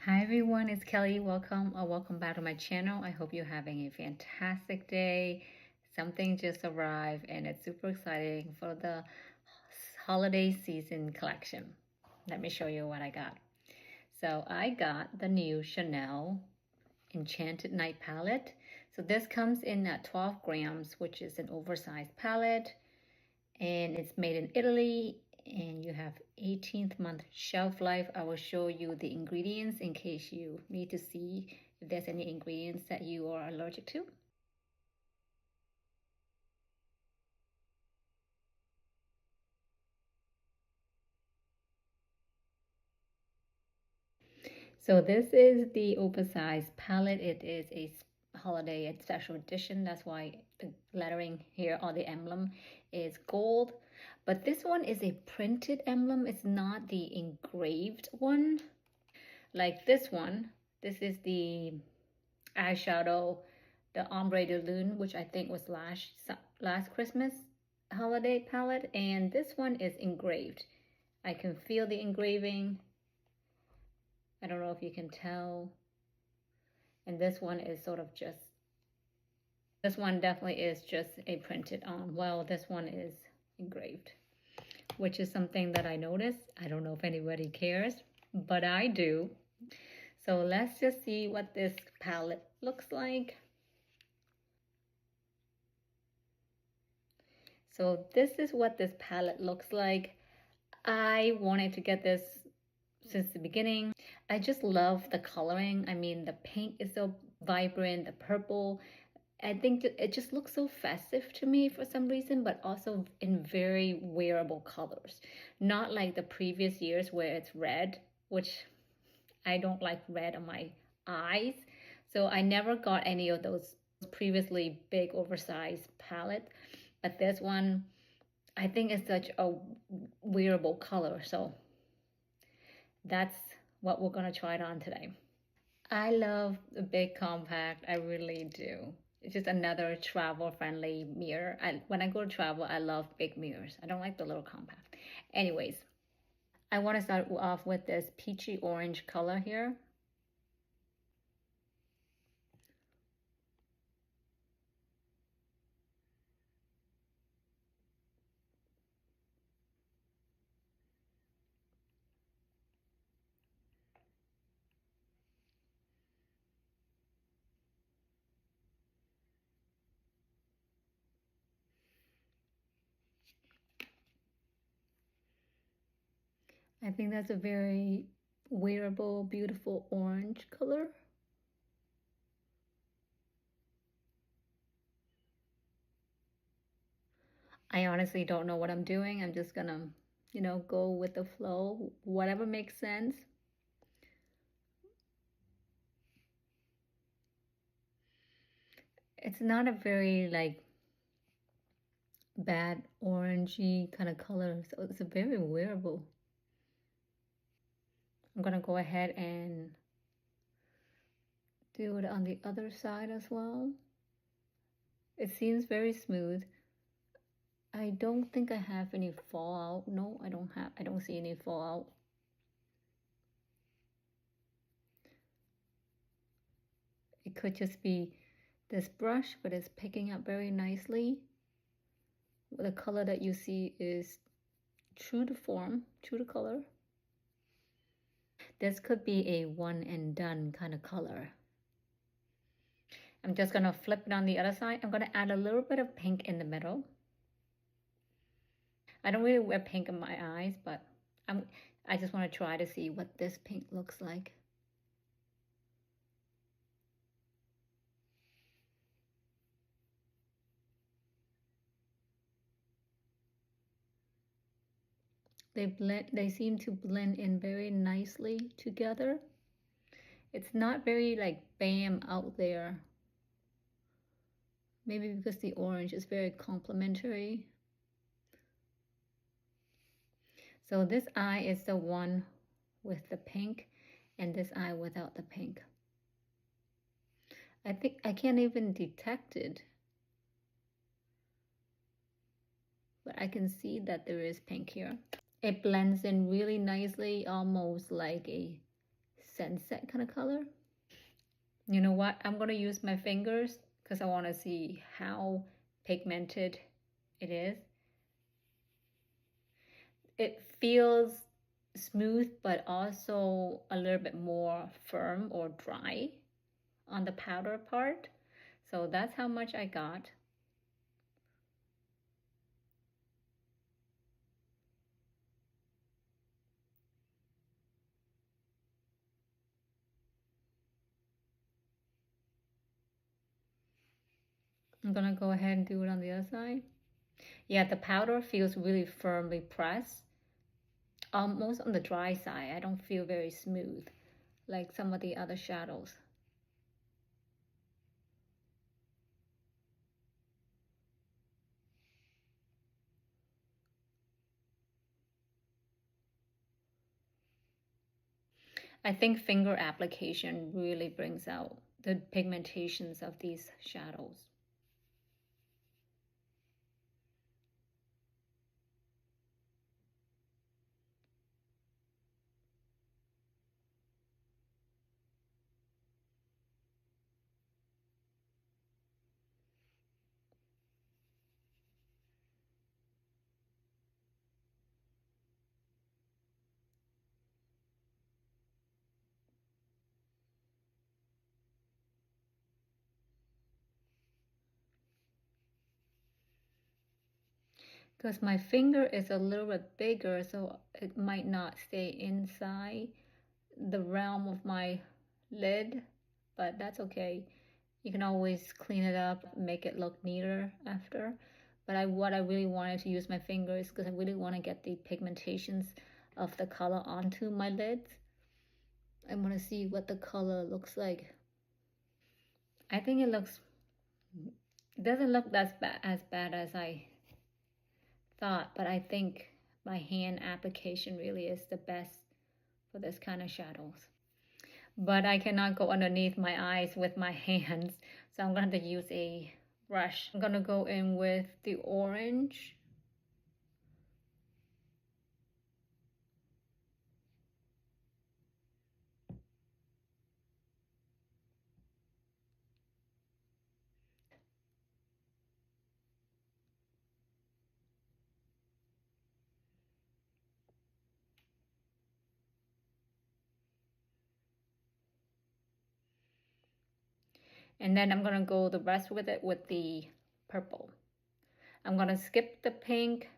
Hi everyone, it's Kelly. Welcome or welcome back to my channel. I hope you're having a fantastic day. Something just arrived and it's super exciting for the holiday season collection. Let me show you what I got. So I got the new Chanel Enchanted Night palette. So this comes in at 12 grams, which is an oversized palette, and it's made in Italy, and you have 18th month shelf life. I will show you the ingredients in case you need to see if there's any ingredients that you are allergic to. So this is the oversized palette. It is a holiday special edition. That's why the lettering here or the emblem is gold. But this one is a printed emblem. It's not the engraved one. Like this one. This is the eyeshadow, the Ombre de Lune, which I think was last Christmas holiday palette. And this one is engraved. I can feel the engraving. I don't know if you can tell. And this one is sort of just, this one definitely is just a printed on. Well, this one is engraved, which is something that I noticed. I don't know if anybody cares, but I do. So let's just see what this palette looks like. So this is what this palette looks like. I wanted to get this since the beginning. I just love the coloring. I mean, the pink is so vibrant, the purple. I think it just looks so festive to me for some reason, but also in very wearable colors. Not like the previous years where it's red, which I don't like red on my eyes. So I never got any of those previously big oversized palette. But this one, I think it's such a wearable color. So that's what we're going to try it on today. I love the big compact. I really do. It's just another travel-friendly mirror. When I go to travel, I love big mirrors. I don't like the little compact. Anyways, I want to start off with this peachy orange color here. I think that's a very wearable, beautiful orange color. I honestly don't know what I'm doing. I'm just gonna, go with the flow, whatever makes sense. It's not a very like bad orangey kind of color, so it's a very wearable. I'm gonna go ahead and do it on the other side as well. It seems very smooth. I don't think I have any fallout. No, I don't see any fallout. It could just be this brush, but it's picking up very nicely. The color that you see is true to form, true to color. This could be a one and done kind of color. I'm just gonna flip it on the other side. I'm gonna add a little bit of pink in the middle. I don't really wear pink in my eyes, but I just want to try to see what this pink looks like. They seem to blend in very nicely together. It's not very like bam out there. Maybe because the orange is very complementary. So this eye is the one with the pink and this eye without the pink. I think I can't even detect it. But I can see that there is pink here. It blends in really nicely, almost like a sunset kind of color. You know what? I'm going to use my fingers because I want to see how pigmented it is. It feels smooth, but also a little bit more firm or dry on the powder part. So that's how much I got. I'm gonna go ahead and do it on the other side. Yeah, the powder feels really firmly pressed. Almost on the dry side. I don't feel very smooth like some of the other shadows. I think finger application really brings out the pigmentations of these shadows. Because my finger is a little bit bigger, so it might not stay inside the realm of my lid, but that's okay. You can always clean it up, make it look neater after. But what I really wanted to use my fingers because I really want to get the pigmentations of the color onto my lids. I want to see what the color looks like. I think it doesn't look as bad as I thought, but I think my hand application really is the best for this kind of shadows. But I cannot go underneath my eyes with my hands, so I'm going to have to use a brush. I'm going to go in with the orange. And then I'm going to go the rest with it with the purple. I'm going to skip the pink.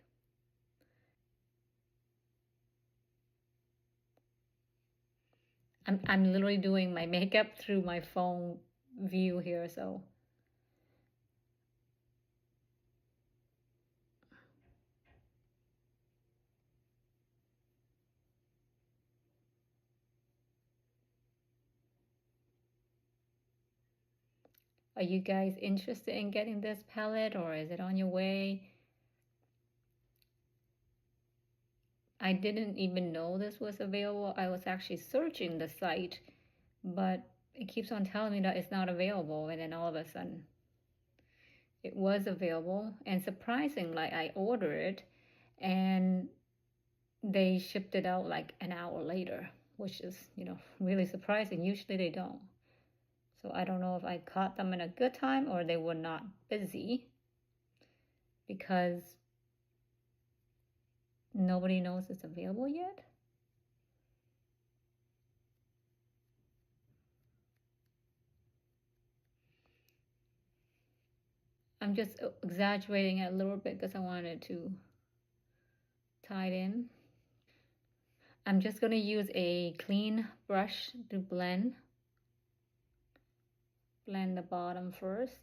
I'm literally doing my makeup through my phone view here, so. Are you guys interested in getting this palette, or is it on your way? I didn't even know this was available. I was actually searching the site, but it keeps on telling me that it's not available, and then all of a sudden it was available. And surprisingly, I ordered it and they shipped it out like an hour later, which is, really surprising. Usually they don't. So I don't know if I caught them in a good time or they were not busy, because nobody knows it's available yet. I'm just exaggerating it a little bit because I wanted to tie it in. I'm just going to use a clean brush to blend the bottom first.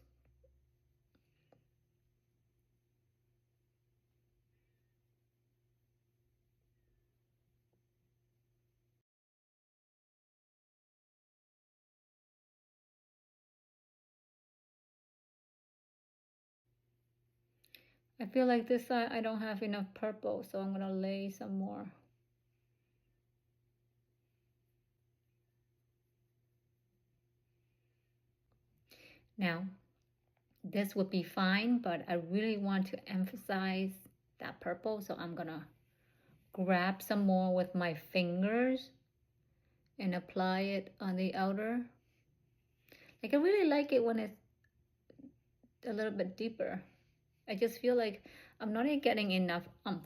I feel like this side I don't have enough purple, so I'm going to lay some more. Now, this would be fine, but I really want to emphasize that purple, so I'm going to grab some more with my fingers and apply it on the outer. Like I really like it when it's a little bit deeper. I just feel like I'm not getting enough oomph.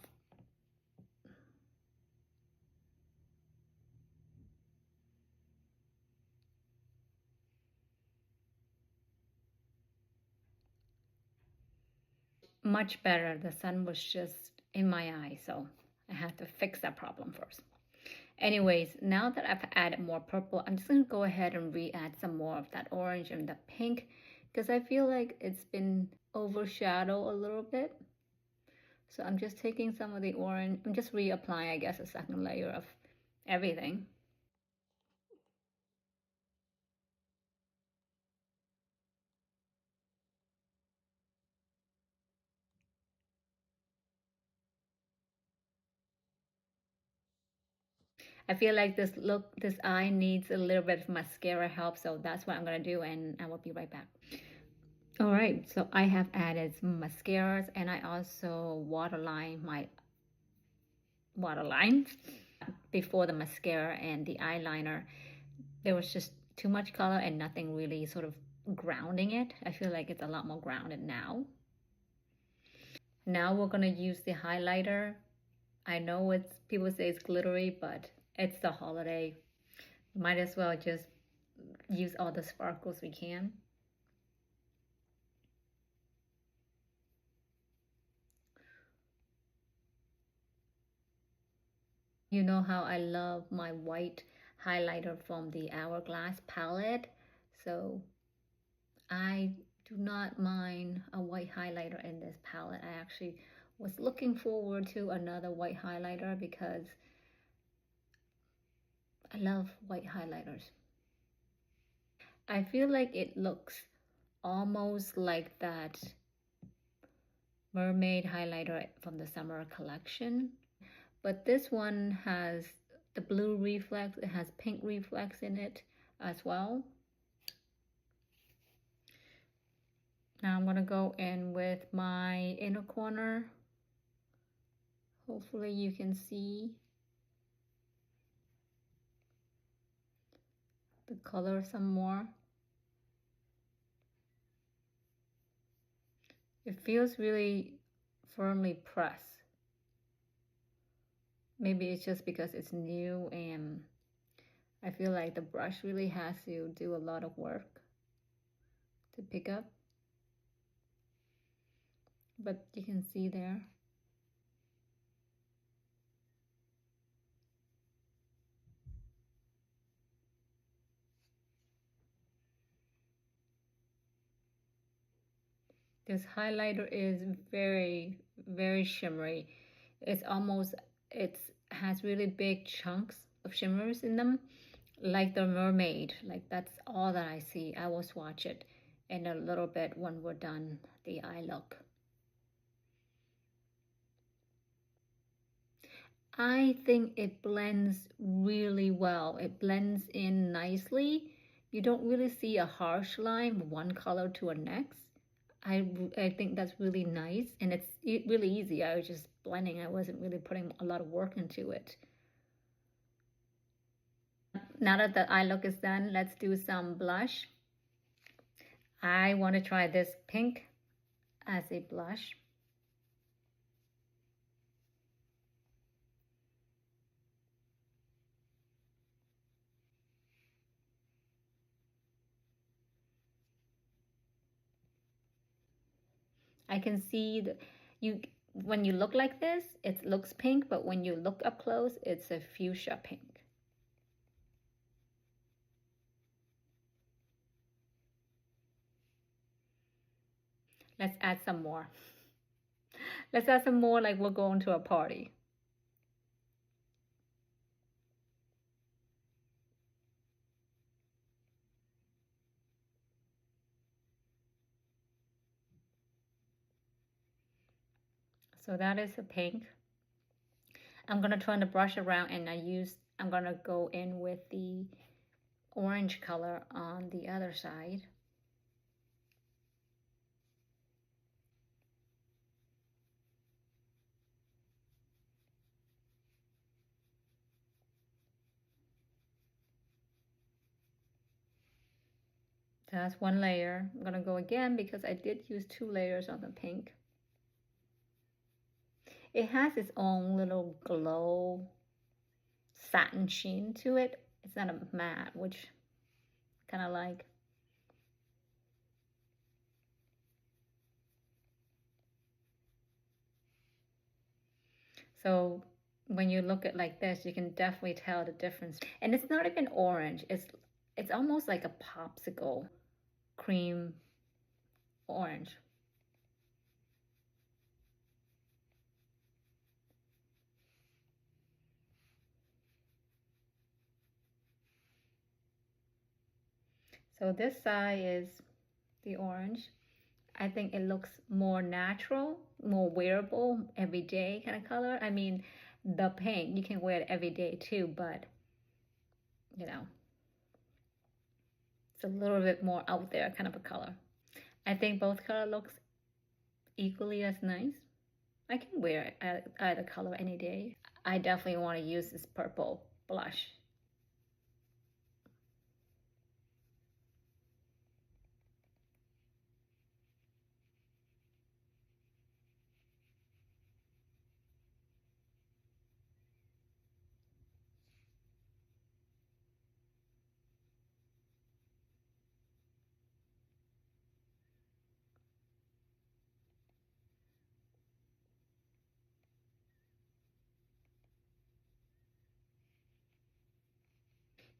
Much better. The sun was just in my eye, so I had to fix that problem first. Anyways, now that I've added more purple, I'm just gonna go ahead and re-add some more of that orange and the pink because I feel like it's been overshadowed a little bit. So I'm just taking some of the orange, I'm just reapplying, I guess, a second layer of everything. I feel like this eye needs a little bit of mascara help, so that's what I'm gonna do, and I will be right back. All right, so I have added some mascaras, and I also waterline my waterlines before the mascara and the eyeliner. There was just too much color and nothing really sort of grounding it. I feel like it's a lot more grounded now. Now we're gonna use the highlighter. I know it's people say it's glittery, but it's the holiday. Might as well just use all the sparkles we can. You know how I love my white highlighter from the Hourglass palette, so I do not mind a white highlighter in this palette. I actually was looking forward to another white highlighter because I love white highlighters. I feel like it looks almost like that mermaid highlighter from the summer collection, but this one has the blue reflex, it has pink reflex in it as well. Now I'm going to go in with my inner corner. Hopefully you can see the color some more. It feels really firmly pressed. Maybe it's just because it's new and I feel like the brush really has to do a lot of work to pick up. But you can see there. This highlighter is very, very shimmery. It's almost, it has really big chunks of shimmers in them, like the mermaid. Like that's all that I see. I will swatch it in a little bit when we're done the eye look. I think it blends really well. It blends in nicely. You don't really see a harsh line from one color to the next. I think that's really nice, and it's really easy. I was just blending. I wasn't really putting a lot of work into it. Now that the eye look is done, let's do some blush. I want to try this pink as a blush. I can see that when you look like this, it looks pink, but when you look up close, it's a fuchsia pink. Let's add some more. Let's add some more like we're going to a party. So that is a pink. I'm gonna turn the brush around and I'm gonna go in with the orange color on the other side. That's one layer. I'm gonna go again because I did use 2 layers on the pink. It has its own little glow satin sheen to it. It's not a matte, which kind of like. So when you look at like this, you can definitely tell the difference. And it's not even orange. It's almost like a popsicle cream orange. So this side is the orange. I think it looks more natural, more wearable, everyday kind of color. I mean, the pink, you can wear it every day too, but you know, it's a little bit more out there kind of a color. I think both color looks equally as nice. I can wear either color any day. I definitely want to use this purple blush.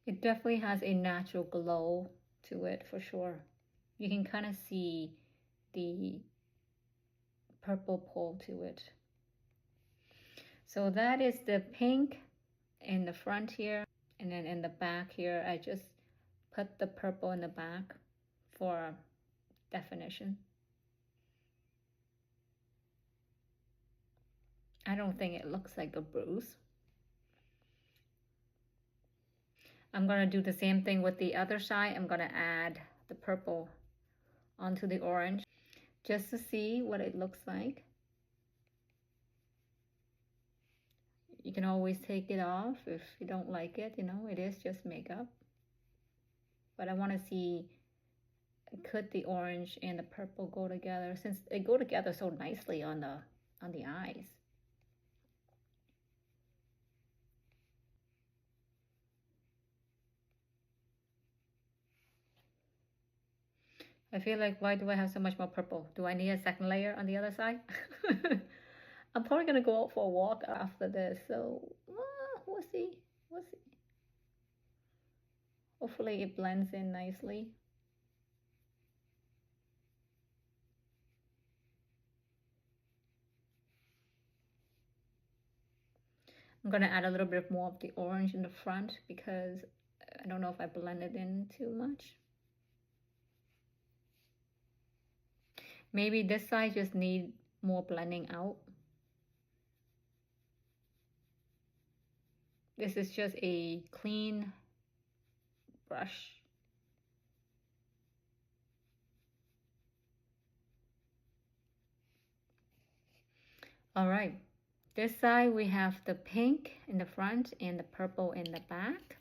It definitely has a natural glow to it for sure. You can kind of see the purple pull to it. So that is the pink in the front here, and then in the back here I just put the purple in the back for definition. I don't think it looks like a bruise. I'm going to do the same thing with the other side. I'm going to add the purple onto the orange just to see what it looks like. You can always take it off if you don't like it, you know, it is just makeup. But I want to see, could the orange and the purple go together, since they go together so nicely on the eyes. I feel like, why do I have so much more purple? Do I need a second layer on the other side? I'm probably gonna go out for a walk after this, so we'll see. We'll see. Hopefully it blends in nicely. I'm gonna add a little bit more of the orange in the front because I don't know if I blended in too much. Maybe this side just need more blending out. This is just a clean brush. All right, this side we have the pink in the front and the purple in the back.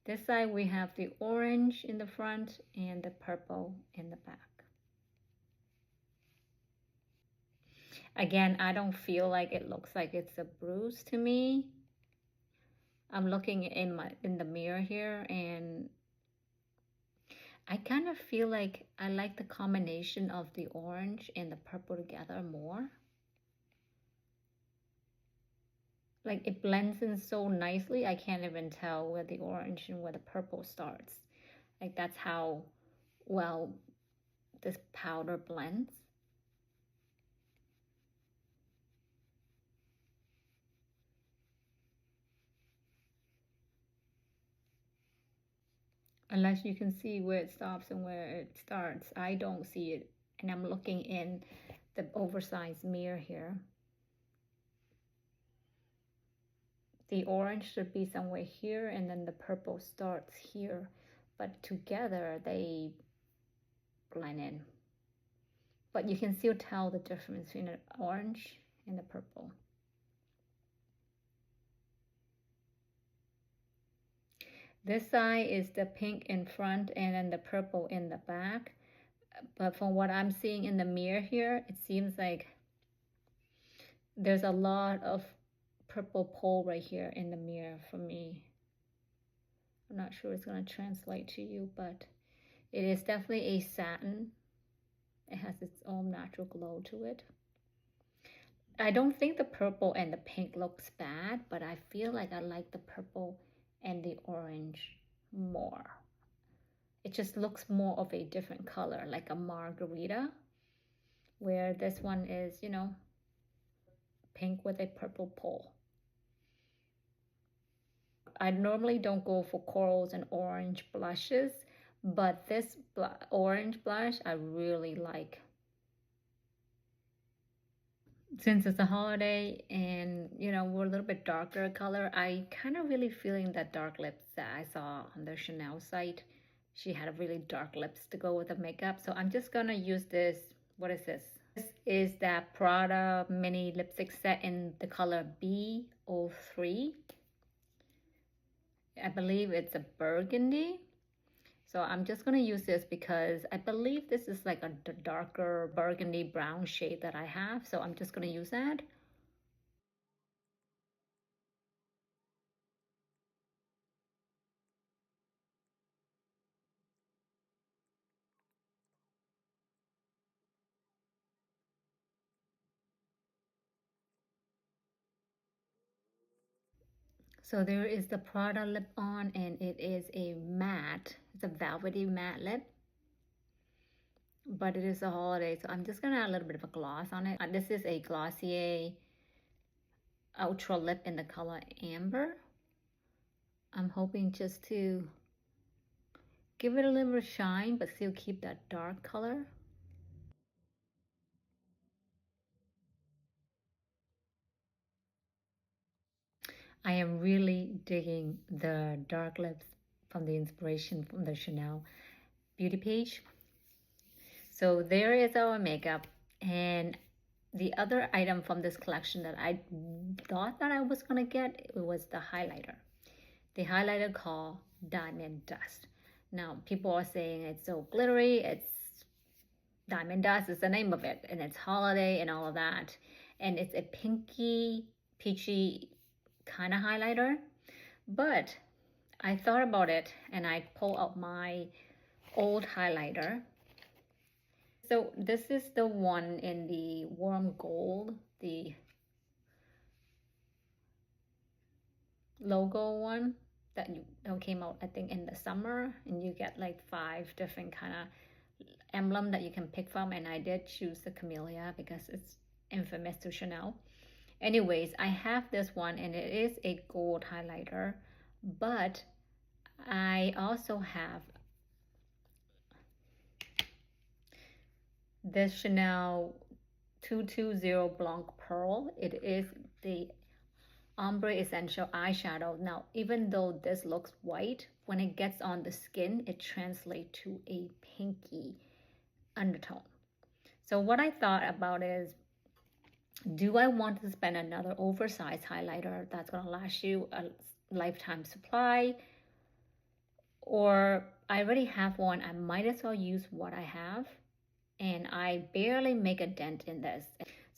This side we have the orange in the front and the purple in the back. Again, I don't feel like it looks like it's a bruise to me. I'm looking in the mirror here and I kind of feel like I like the combination of the orange and the purple together more. Like it blends in so nicely, I can't even tell where the orange and where the purple starts. Like that's how well this powder blends. Unless you can see where it stops and where it starts. I don't see it, and I'm looking in the oversized mirror here. The orange should be somewhere here, and then the purple starts here, but together they blend in. But you can still tell the difference between the orange and the purple. This side is the pink in front and then the purple in the back. But from what I'm seeing in the mirror here, it seems like there's a lot of purple pole right here in the mirror for me. I'm not sure it's going to translate to you, but it is definitely a satin. It has its own natural glow to it. I don't think the purple and the pink looks bad, but I feel like I like the purple and the orange more. It just looks more of a different color, like a margarita, where this one is, you know, pink with a purple pole. I normally don't go for corals and orange blushes, but this orange blush I really like. Since it's a holiday and, you know, we're a little bit darker color, I kind of really feeling that dark lips that I saw on the Chanel site. She had a really dark lips to go with the makeup. So I'm just gonna use this. What is this? This is that Prada mini lipstick set in the color B03. I believe it's a burgundy. So I'm just going to use this because I believe this is like a darker burgundy brown shade that I have. So I'm just going to use that. So there is the Prada lip on, and it is a matte. It's a velvety matte lip. But it is a holiday, so I'm just going to add a little bit of a gloss on it. This is a Glossier Ultra Lip in the color Amber. I'm hoping just to give it a little bit of shine, but still keep that dark color. I am really digging the dark lips from the inspiration from the Chanel beauty page. So there is our makeup, and the other item from this collection that I thought that I was gonna get, it was the highlighter. The highlighter called Diamond Dust. Now people are saying it's so glittery, it's Diamond Dust is the name of it, and it's holiday and all of that. And it's a pinky, peachy kind of highlighter. But I thought about it and I pulled out my old highlighter. So this is the one in the warm gold, the logo one that came out I think in the summer, and you get like 5 different kind of emblem that you can pick from, and I did choose the camellia because it's infamous to Chanel. Anyways, I have this one and it is a gold highlighter, but I also have this Chanel 220 Blanc Pearl. It is the Ombre Essential eyeshadow. Now, even though this looks white, when it gets on the skin, it translates to a pinky undertone. So what I thought about is, do I want to spend another oversized highlighter that's going to last you a lifetime supply? Or I already have one, I might as well use what I have. And I barely make a dent in this.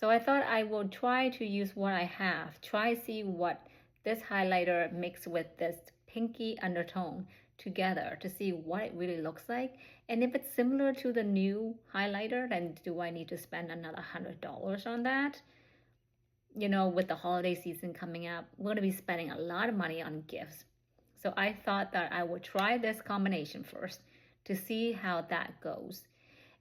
So I thought I will try to use what I have. Try see what this highlighter mixed with this pinky undertone together to see what it really looks like. And if it's similar to the new highlighter, then do I need to spend another $100 on that? You know, with the holiday season coming up, we're going to be spending a lot of money on gifts. So I thought that I would try this combination first to see how that goes.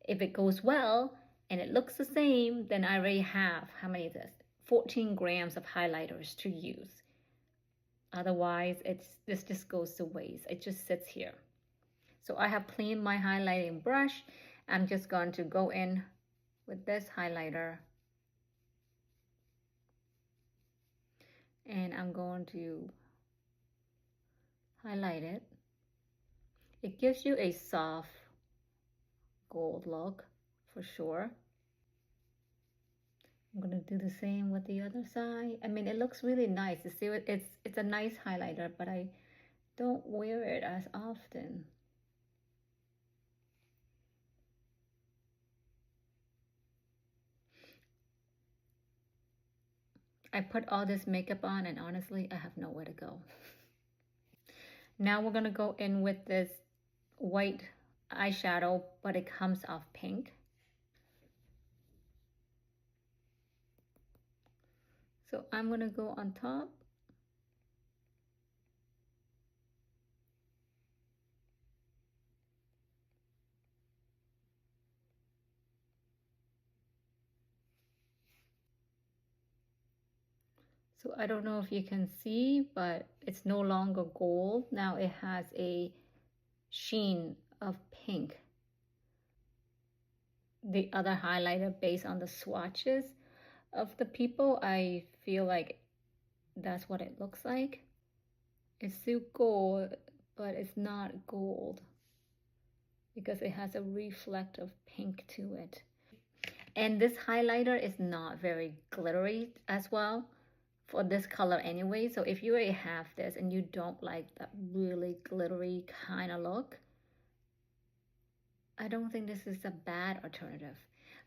If it goes well and it looks the same, then I already have, how many is this? 14 grams of highlighters to use. Otherwise, this just goes to waste. It just sits here. So I have cleaned my highlighting brush. I'm just going to go in with this highlighter. And I'm going to highlight it. It gives you a soft gold look for sure. I'm gonna do the same with the other side. I mean, it looks really nice. You see, it's a nice highlighter, but I don't wear it as often. I put all this makeup on and honestly, I have nowhere to go. Now we're gonna go in with this white eyeshadow, but it comes off pink. So I'm gonna go on top. So I don't know if you can see, but it's no longer gold. Now it has a sheen of pink. The other highlighter based on the swatches of the people, I feel like that's what it looks like. It's still gold, but it's not gold because it has a reflective pink to it. And this highlighter is not very glittery as well for this color anyway. So if you already have this and you don't like that really glittery kind of look, I don't think this is a bad alternative.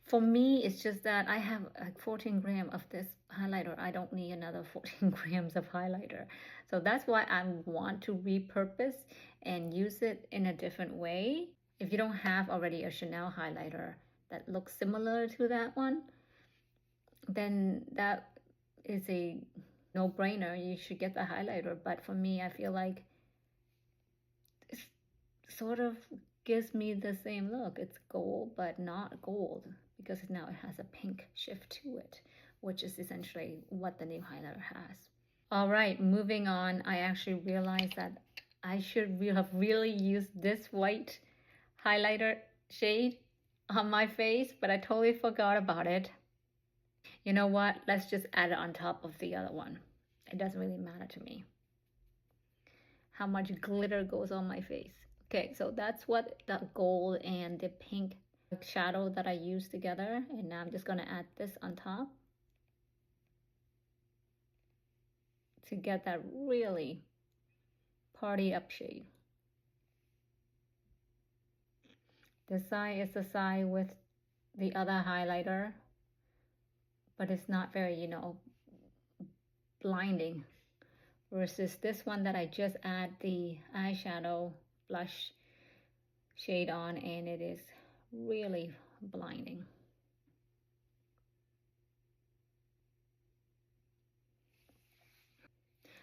For me, it's just that I have like 14 grams of this highlighter. I don't need another 14 grams of highlighter. So that's why I want to repurpose and use it in a different way. If you don't have already a Chanel highlighter that looks similar to that one, then that is a no-brainer. You should get the highlighter. But for me, I feel like it's sort of gives me the same look. It's gold, but not gold because now it has a pink shift to it, which is essentially what the new highlighter has. All right, moving on. I actually realized that I should have really used this white highlighter shade on my face, but I totally forgot about it. You know what? Let's just add it on top of the other one. It doesn't really matter to me how much glitter goes on my face. Okay, so that's what the gold and the pink shadow that I used together. And now I'm just gonna add this on top to get that really party up shade. This side is the side with the other highlighter, but it's not very, you know, blinding. Versus this one that I just add the eyeshadow blush shade on, and it is really blinding.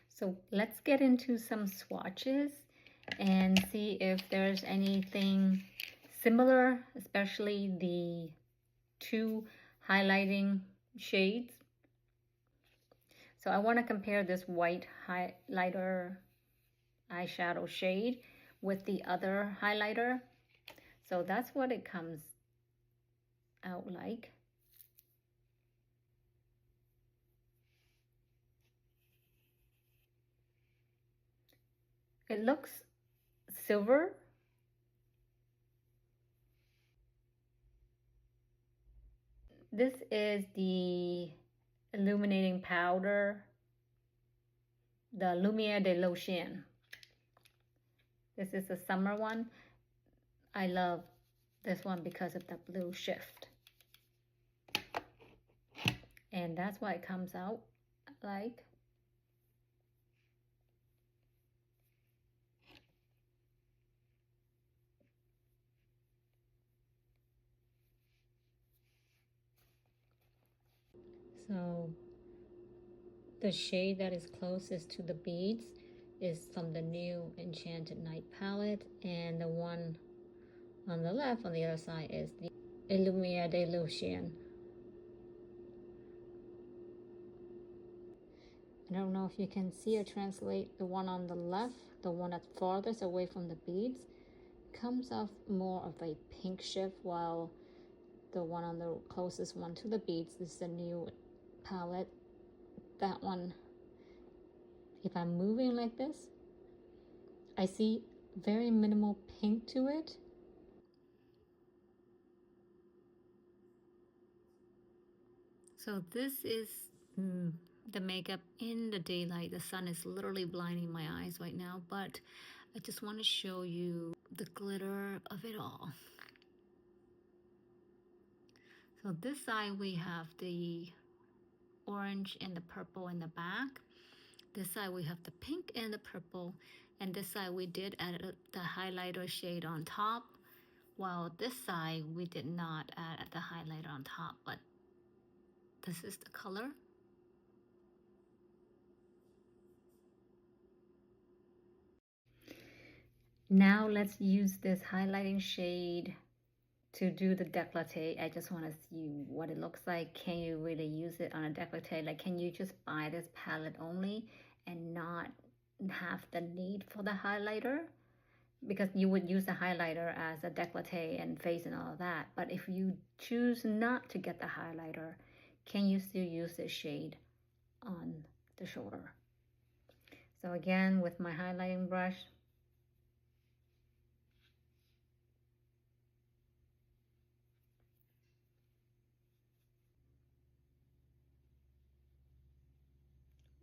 So let's get into some swatches and see if there's anything similar, especially the two highlighting shades. So I want to compare this white highlighter eyeshadow shade with the other highlighter. So that's what it comes out like. It looks silver. This is the illuminating powder, the Lumiere de Lotion. This is the summer one. I love this one because of the blue shift. And that's why it comes out like. So the shade that is closest to the beads is from the new Enchanted Night palette, and the one on the left on the other side is the Lumiere de Lotion. I don't know if you can see or translate the one on the left, the one that's farthest away from the beads, comes off more of a pink shift, while the one on the closest one to the beads, this is the new palette. That one, if I'm moving like this, I see very minimal pink to it. So this is the makeup in the daylight. The sun is literally blinding my eyes right now, but I just want to show you the glitter of it all. So this side we have the orange and the purple in the back. This side we have the pink and the purple, and this side we did add the highlighter shade on top, while this side we did not add the highlighter on top, but this is the color. Now let's use this highlighting shade to do the décolleté. I just want to see what it looks like. Can you really use it on a décolleté? Like, can you just buy this palette only and not have the need for the highlighter? Because you would use the highlighter as a décolleté and face and all of that. But if you choose not to get the highlighter, can you still use this shade on the shoulder? So again, with my highlighting brush,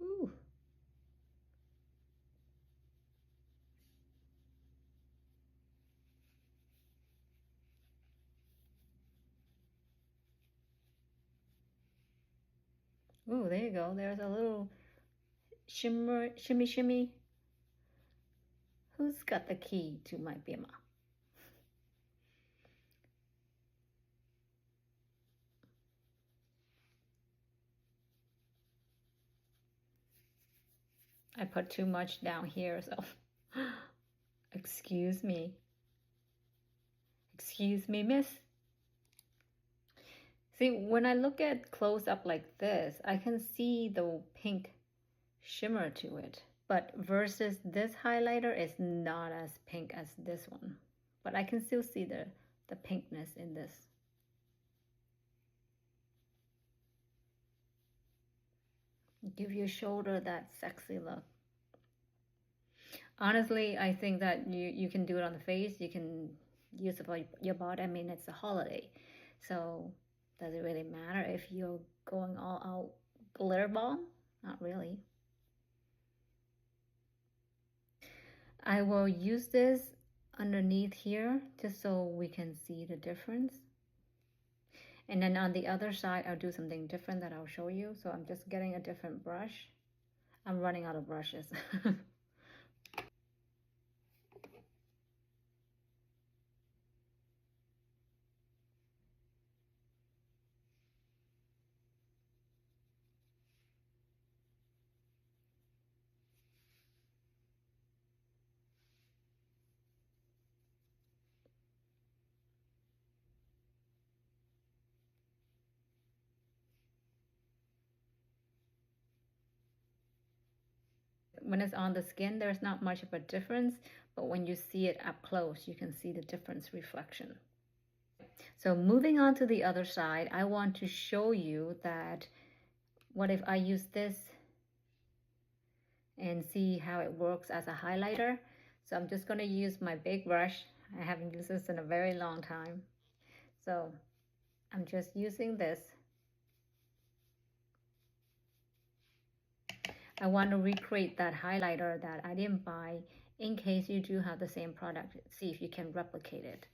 ooh. Ooh, there you go. There's a little shimmer, shimmy, shimmy. Who's got the key to my bima? I put too much down here, so excuse me. Excuse me, miss. See, when I look at close up like this, I can see the pink shimmer to it. But versus this highlighter is not as pink as this one. But I can still see the pinkness in this. Give your shoulder that sexy look. Honestly, I think that you can do it on the face. You can use it for your body. I mean, it's a holiday. So does it really matter if you're going all out glitter bomb? Not really. I will use this underneath here just so we can see the difference. And then on the other side, I'll do something different that I'll show you. So I'm just getting a different brush. I'm running out of brushes. When it's on the skin, there's not much of a difference, but when you see it up close, you can see the difference reflection. So moving on to the other side, I want to show you that what if I use this and see how it works as a highlighter. So I'm just going to use my big brush. I haven't used this in a very long time. So I'm just using this. I want to recreate that highlighter that I didn't buy in case you do have the same product. See if you can replicate it.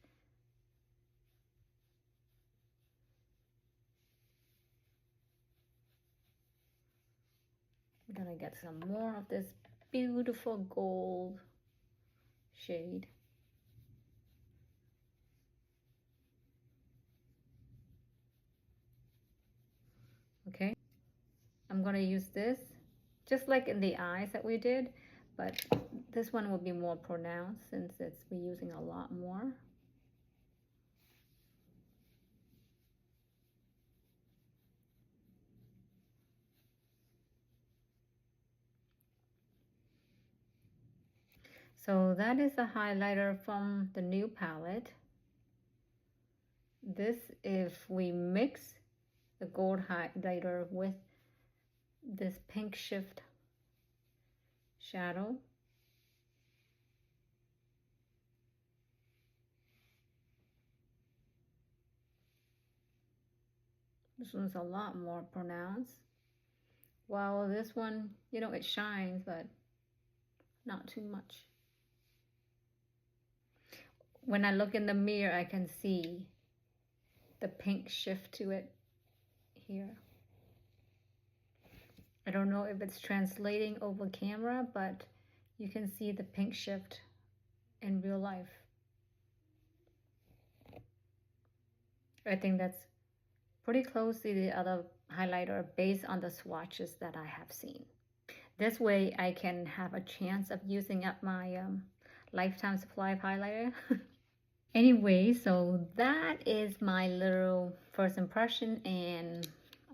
I'm gonna get some more of this beautiful gold shade. Okay, I'm gonna use this just like in the eyes that we did, but this one will be more pronounced since we're using a lot more. So that is a highlighter from the new palette. This, if we mix the gold highlighter with this pink shift shadow, this one's a lot more pronounced. While this one, you know, it shines, but not too much. When I look in the mirror, I can see the pink shift to it here. I don't know if it's translating over camera, but you can see the pink shift in real life. I think that's pretty close to the other highlighter based on the swatches that I have seen. This way I can have a chance of using up my lifetime supply of highlighter. Anyway, so that is my little first impression and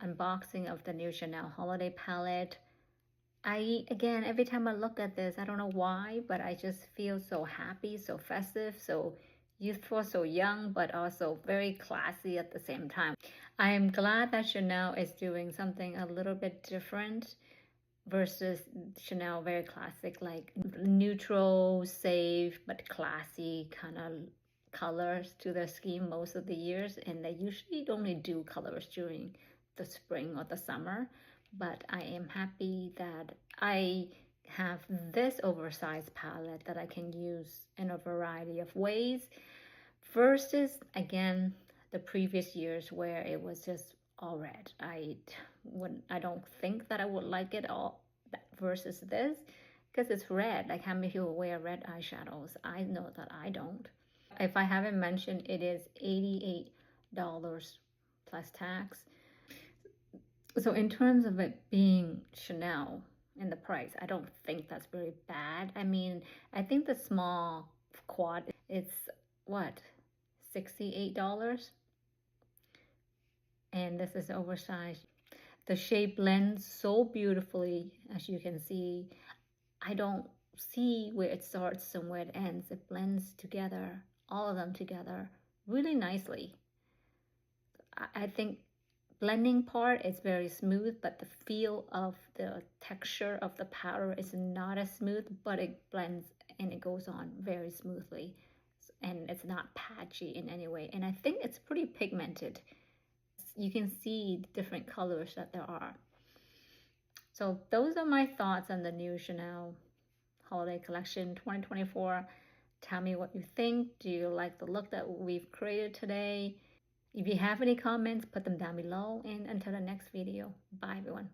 unboxing of the new Chanel holiday palette. Again, every time I look at this, I don't know why, but I just feel so happy, so festive, so youthful, so young, but also very classy at the same time. I am glad that Chanel is doing something a little bit different versus Chanel very classic, like neutral, safe, but classy kind of colors to their scheme most of the years. And they usually only do colors during the spring or the summer. But I am happy that I have this oversized palette that I can use in a variety of ways versus, again, the previous years where it was just all red. I don't think that I would like it all versus this because it's red. Like, how many people wear red eyeshadows? I know that I don't. If I haven't mentioned, it is $88 plus tax. So in terms of it being Chanel and the price, I don't think that's very bad. I mean, I think the small quad, it's what, $68? And this is oversized. The shape blends so beautifully, as you can see. I don't see where it starts and where it ends. It blends together, all of them together, really nicely. I think blending part is very smooth, but the feel of the texture of the powder is not as smooth, but it blends and it goes on very smoothly. And it's not patchy in any way. And I think it's pretty pigmented. You can see different colors that there are. So those are my thoughts on the new Chanel holiday collection 2024. Tell me what you think. Do you like the look that we've created today? If you have any comments, put them down below. And until the next video, bye everyone.